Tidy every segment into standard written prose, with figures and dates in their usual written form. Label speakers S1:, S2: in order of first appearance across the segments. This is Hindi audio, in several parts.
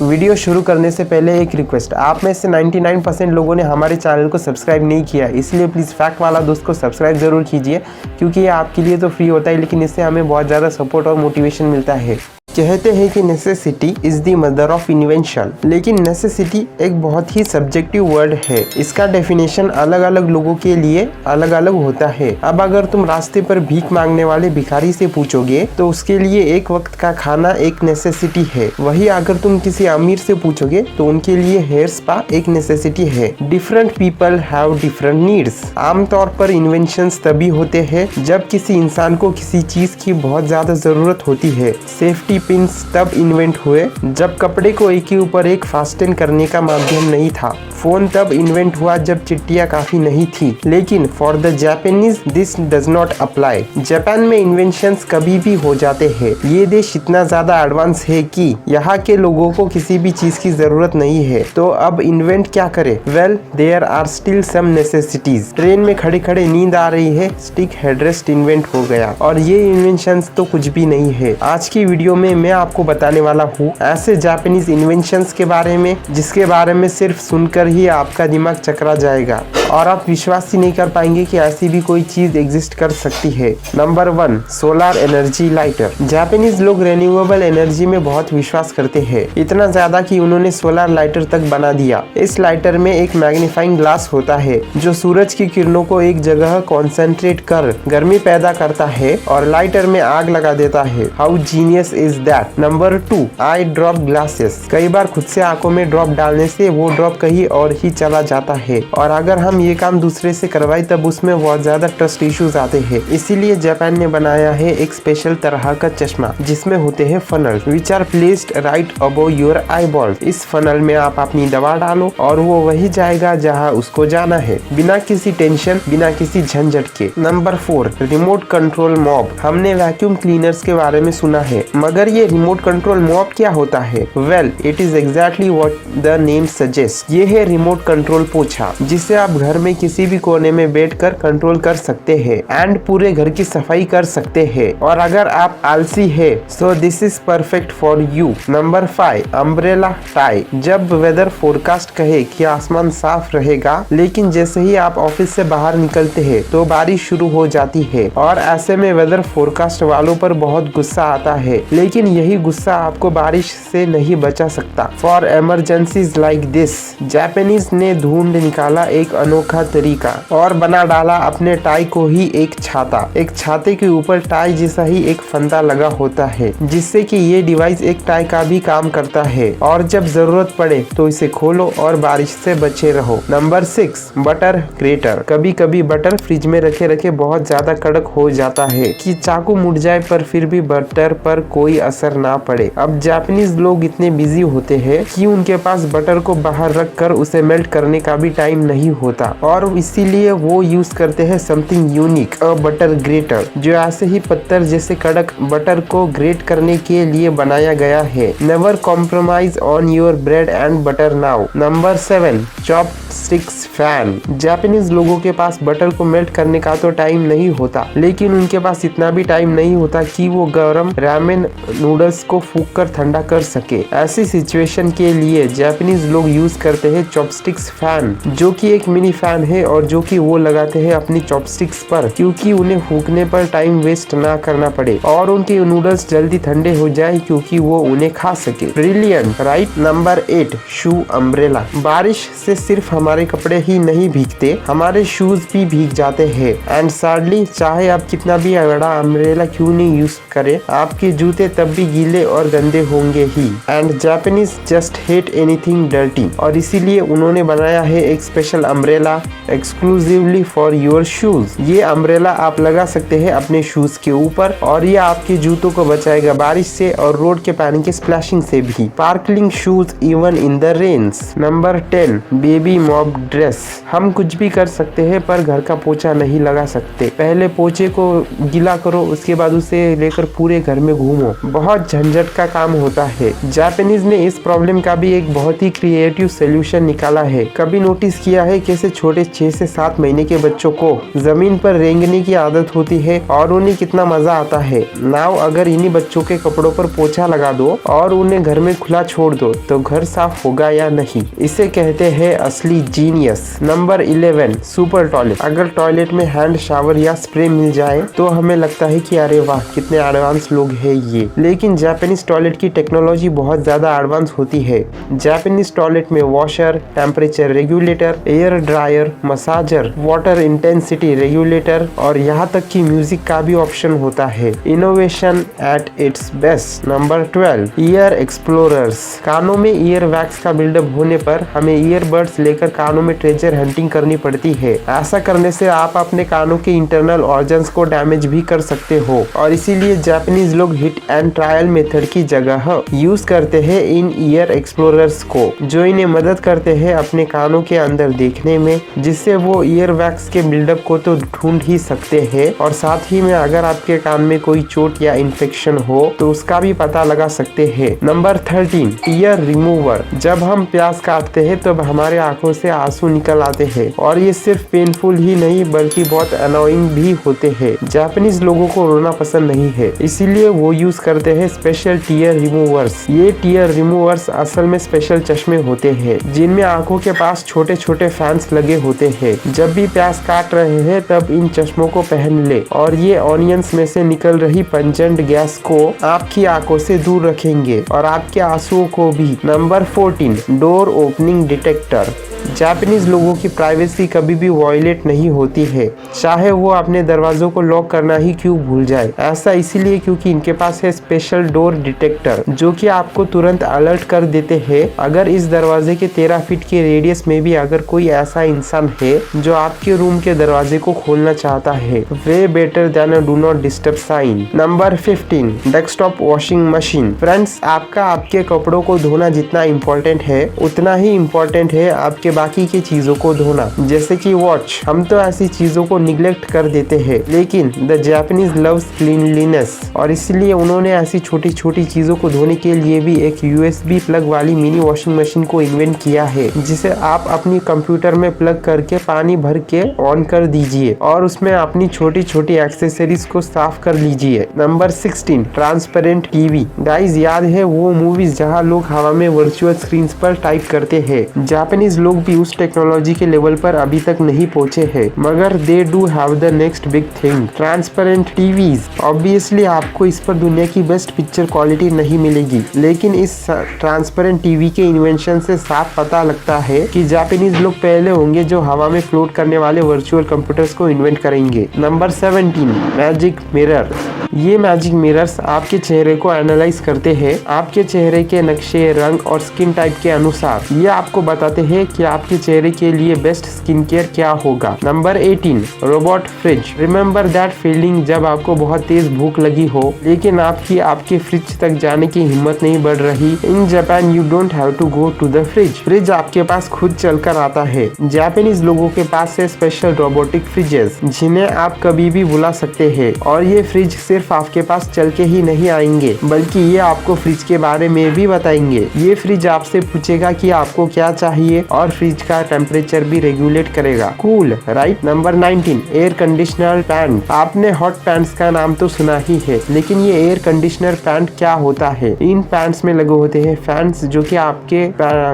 S1: वीडियो शुरू करने से पहले एक रिक्वेस्ट, आप में से 99% लोगों ने हमारे चैनल को सब्सक्राइब नहीं किया, इसलिए प्लीज़ फैक्ट वाला दोस्त को सब्सक्राइब ज़रूर कीजिए, क्योंकि ये आपके लिए तो फ्री होता है, लेकिन इससे हमें बहुत ज़्यादा सपोर्ट और मोटिवेशन मिलता है। कहते हैं कि necessity is the mother of invention, लेकिन नेसेसिटी एक बहुत ही सब्जेक्टिव वर्ड है। इसका डेफिनेशन अलग अलग लोगों के लिए अलग अलग होता है। अब अगर तुम रास्ते पर भीख मांगने वाले भिखारी से पूछोगे तो उसके लिए एक वक्त का खाना एक नेसेसिटी है। वही अगर तुम किसी अमीर से पूछोगे तो उनके लिए हेयर स्पा एक नेसेसिटी है। Different people have different needs. आमतौर पर इन्वेंशंस तभी होते हैं जब किसी इंसान को किसी चीज की बहुत ज्यादा जरूरत होती है। सेफ्टी पिंस तब इन्वेंट हुए जब कपड़े को एक के ऊपर एक फास्टन करने का माध्यम नहीं था। फोन तब इन्वेंट हुआ जब चिट्ठियां काफी नहीं थी। लेकिन for the Japanese this does not apply. Japan में इन्वेंशंस कभी भी हो जाते हैं। ये देश इतना ज्यादा एडवांस है कि यहाँ के लोगों को किसी भी चीज की जरूरत नहीं है, तो अब इन्वेंट क्या करे? Well, there are still some necessities. Train में खड़े खड़े नींद आ रही है, स्टिक हेडरेस्ट इन्वेंट हो गया, और ये इन्वेंशंस तो कुछ भी नहीं है। आज की वीडियो में मैं आपको बताने वाला हूँ ऐसे जापानीज इन्वेंशंस के बारे में जिसके बारे में सिर्फ सुनकर ही आपका दिमाग चकरा जाएगा और आप विश्वास ही नहीं कर पाएंगे कि ऐसी भी कोई चीज एग्जिस्ट कर सकती है। Number 1, solar energy lighter. Japanese लोग रिन्यूएबल एनर्जी में बहुत विश्वास करते हैं, इतना ज्यादा कि उन्होंने सोलर लाइटर तक बना दिया। इस लाइटर में एक मैग्नीफाइंग ग्लास होता है जो सूरज की किरणों को एक जगह कॉन्सेंट्रेट कर गर्मी पैदा करता है और लाइटर में आग लगा देता है। How genius is that. Number 2, I drop glasses. कई बार खुद से आंखों में ड्रॉप डालने से वो ड्रॉप कहीं और ही चला जाता है, और अगर हम ये काम दूसरे से करवाए तब उसमें बहुत ज्यादा ट्रस्ट इश्यूज आते हैं। इसीलिए जापान ने बनाया है एक स्पेशल तरह का चश्मा जिसमें होते हैं funnel which are placed right above your eyeball. इस फनल में आप अपनी दवा डालो और वो वही जाएगा जहाँ उसको जाना है, बिना किसी टेंशन, बिना किसी झंझट के। Number 4, remote control mop. हमने वैक्यूम क्लीनर्स के बारे में सुना है, मगर ये रिमोट कंट्रोल मॉप क्या होता है? Well, it is exactly what the name suggest. ये है रिमोट कंट्रोल पोछा, जिसे आप घर में किसी भी कोने में बैठकर कंट्रोल कर सकते हैं एंड पूरे घर की सफाई कर सकते हैं। और अगर आप आलसी है so this is perfect for you. Number 5, umbrella tie. जब वेदर फोरकास्ट कहे कि आसमान साफ रहेगा, लेकिन जैसे ही आप ऑफिस से बाहर निकलते हैं तो बारिश शुरू हो जाती है, और ऐसे में वेदर फोरकास्ट वालों पर बहुत गुस्सा आता है, लेकिन यही गुस्सा आपको बारिश से नहीं बचा सकता। For emergencies like this, Japanese ने ढूंढ निकाला एक अनोखा तरीका और बना डाला अपने टाई को ही एक छाता। एक छाते के ऊपर टाई जैसा ही एक फंदा लगा होता है, जिससे कि ये डिवाइस एक टाई का भी काम करता है, और जब जरूरत पड़े तो इसे खोलो और बारिश से बचे रहो। Number 6, butter greater. कभी कभी बटर फ्रिज में रखे रखे बहुत ज्यादा कड़क हो जाता है कि चाकू मुड़ जाए, पर फिर भी बटर पर कोई असर ना पड़े। अब जापानीज लोग इतने बिजी होते हैं कि उनके पास बटर को बाहर रख कर उसे मेल्ट करने का भी टाइम नहीं होता, और इसीलिए वो यूज करते हैं समथिंग यूनिक, अ बटर ग्रेटर, जो ऐसे ही पत्थर जैसे कड़क बटर को ग्रेट करने के लिए बनाया गया है। Never compromise on your bread and butter now. Number 7, chopsticks fan. Japanese लोगों के पास बटर को मेल्ट करने का तो टाइम नहीं होता, लेकिन उनके पास इतना भी टाइम नहीं होता कि वो गरम रामेन नूडल्स को फूंक कर ठंडा कर सके। ऐसी सिचुएशन के लिए जापानीज लोग यूज करते हैं चॉपस्टिक्स फैन, जो कि एक मिनी फैन है और जो कि वो लगाते हैं अपनी चॉपस्टिक्स पर, क्योंकि उन्हें फूकने पर टाइम वेस्ट ना करना पड़े और उनके नूडल्स जल्दी ठंडे हो जाए, क्योंकि वो उन्हें खा सके। Brilliant, right? नंबर 8, शू अम्ब्रेला। बारिश से सिर्फ हमारे कपड़े ही नहीं भीगते, हमारे शूज भी भीग जाते हैं, एंड सैडली चाहे आप कितना भी बड़ा अम्ब्रेला क्यों नहीं यूज करें, आपके जूते तब भी गीले और गंदे होंगे ही। And Japanese just hate anything dirty, और इसीलिए उन्होंने बनाया है एक special umbrella exclusively for your shoes. ये अम्ब्रेला आप लगा सकते हैं अपने शूज के ऊपर, और ये आपके जूतों को बचाएगा बारिश से और रोड के पानी के स्प्लैशिंग से भी। Sparkling shoes even in the rains. Number 10, baby mop dress. हम कुछ भी कर सकते हैं पर घर का पोछा नहीं लगा सकते। पहले पोछे को गीला करो, उसके बाद उसे लेकर पूरे घर में घूमो, बहुत झंझट का काम होता है। जापानीज ने इस प्रॉब्लम का भी एक बहुत ही क्रिएटिव सोल्यूशन निकाला है। कभी नोटिस किया है कैसे छोटे 6 से 7 महीने के बच्चों को जमीन पर रेंगने की आदत होती है और उन्हें कितना मजा आता है। नाउ अगर इन्हीं बच्चों के कपड़ों पर पोछा लगा दो और उन्हें घर में खुला छोड़ दो तो घर साफ होगा या नहीं। इसे कहते हैं असली जीनियस। Number 11 super toilet. अगर टॉयलेट में हैंड शावर या स्प्रे मिल जाए तो हमें लगता है कि अरे वाह कितने एडवांस लोग हैं ये। लेकिन जापानीज टॉयलेट की टेक्नोलॉजी बहुत ज्यादा एडवांस होती है। जापानीज टॉयलेट में washer, temperature regulator, air dryer, massager, water intensity regulator और यहाँ तक कि म्यूजिक का भी ऑप्शन होता है। Innovation at its best. Number 12 year explorers. कानों में ईयर वैक्स का बिल्डअप होने पर हमें ईयरबड्स लेकर कानों में ट्रेजर हंटिंग करनी पड़ती है। ऐसा करने से आप अपने कानों के इंटरनल ऑर्गन्स को डैमेज भी कर सकते हो और इसीलिए जापानीज लोग हिट एंड ट्रायल मेथड की जगह यूज करते हैं इन ईयर एक्सप्लोरर्स को, जो इन्हें मदद करते हैं अपने कानों के अंदर देखने में, जिससे वो ईयर वैक्स के बिल्डअप को तो ढूंढ ही सकते हैं और साथ ही में अगर आपके कान में कोई चोट या इन्फेक्शन हो तो उसका भी पता लगा सकते हैं। Number 13 year remover. जब हम प्यास काटते हैं तब हमारे आंखों से आंसू निकल आते हैं और ये सिर्फ पेनफुल ही नहीं बल्कि बहुत अनोइंग भी होते हैं। जापानीज लोगों को रोना पसंद नहीं है, इसीलिए वो यूज करते हैं स्पेशल टीयर रिमूवर्स। ये टीयर रिमूवर्स असल में स्पेशल चश्मे होते हैं जिनमें आंखों के पास छोटे छोटे फैंस लगे होते हैं। जब भी प्यास काट रहे हैं तब इन चश्मों को पहन ले और ये ऑनियंस में से निकल रही पंजेंट गैस को आपकी आंखों से दूर रखेंगे और आपके आंसुओं को भी। Number 14 door opening detector. Japanese लोगों की प्राइवेसी कभी भी वायलेट नहीं होती है, चाहे वो अपने दरवाजों को लॉक करना ही क्यों भूल जाए। ऐसा इसीलिए क्योंकि इनके पास है स्पेशल डोर डिटेक्टर जो कि आपको तुरंत अलर्ट कर देते हैं अगर इस दरवाजे के 13 फीट के रेडियस में भी अगर कोई ऐसा इंसान है जो आपके रूम के दरवाजे को खोलना चाहता है। Way better than a do not disturb sign. Number 15 desktop washing machine. Friends, आपका आपके कपड़ों को धोना जितना इम्पोर्टेंट है उतना ही इम्पोर्टेंट है आपके बाकी की चीजों को धोना, जैसे कि वॉच। हम तो ऐसी चीजों को निग्लेक्ट कर देते हैं, लेकिन द जापानीज लव्स क्लीनलीनेस और इसलिए उन्होंने ऐसी छोटी छोटी चीजों को धोने के लिए भी एक USB प्लग वाली मिनी वॉशिंग मशीन को इन्वेंट किया है, जिसे आप अपनी कंप्यूटर में प्लग करके पानी भर के ऑन कर दीजिए और उसमें अपनी छोटी छोटी एक्सेसरीज को साफ कर लीजिए। Number 16 transparent TV. गाइस, याद है वो मूवीज जहाँ लोग हवा में वर्चुअल स्क्रीन पर टाइप करते हैं? जापानीज लोग भी उस टेक्नोलॉजी के लेवल पर अभी तक नहीं पहुंचे हैं, मगर they do have the next big thing, transparent TVs. Obviously आपको इस पर दुनिया की बेस्ट पिक्चर क्वालिटी नहीं मिलेगी, लेकिन इस ट्रांसपेरेंट टीवी के इन्वेंशन से साफ पता लगता है कि जापानीज लोग पहले होंगे जो हवा में फ्लोट करने वाले वर्चुअल कंप्यूटर्स को इन्वेंट करेंगे। Number 17 magic mirror. ये मैजिक मिरर्स आपके चेहरे को एनालाइज करते हैं आपके चेहरे के नक्शे, रंग और स्किन टाइप के अनुसार। ये आपको बताते हैं कि आपके चेहरे के लिए बेस्ट स्किन केयर क्या होगा। Number 18 robot fridge. Remember that feeling जब आपको बहुत तेज भूख लगी हो लेकिन आपके फ्रिज तक जाने की हिम्मत नहीं बढ़ रही। In Japan you don't have to go to the fridge, fridge आपके पास खुद चलकर आता है। जापानीज लोगों के पास है स्पेशल रोबोटिक फ्रिजेस जिन्हें आप कभी भी बुला सकते हैं और ये फ्रिज सिर्फ आपके पास चल के ही नहीं आएंगे बल्कि ये आपको फ्रिज के बारे में भी बताएंगे। ये फ्रिज आपसे पूछेगा कि आपको क्या चाहिए और फ्रिज का टेम्परेचर भी रेगुलेट करेगा। Cool, right? Number 19 air conditioner pant. आपने हॉट पैंट्स का नाम तो सुना ही है, लेकिन ये एयर कंडीशनर पैंट क्या होता है? इन पैंट्स में लगे होते हैं फैंस जो कि आपके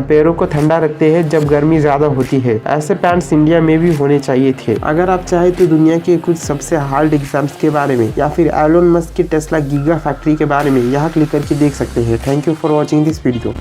S1: पैरों को ठंडा रखते हैं जब गर्मी ज्यादा होती है। ऐसे पैंट्स इंडिया में भी होने चाहिए थे। अगर आप चाहे तो दुनिया के कुछ सबसे हार्ड एग्जाम्स के बारे में या फिर एलोन मस्क की टेस्ला गीगा फैक्ट्री के बारे में यहाँ क्लिक करके देख सकते हैं। Thank you for watching this video.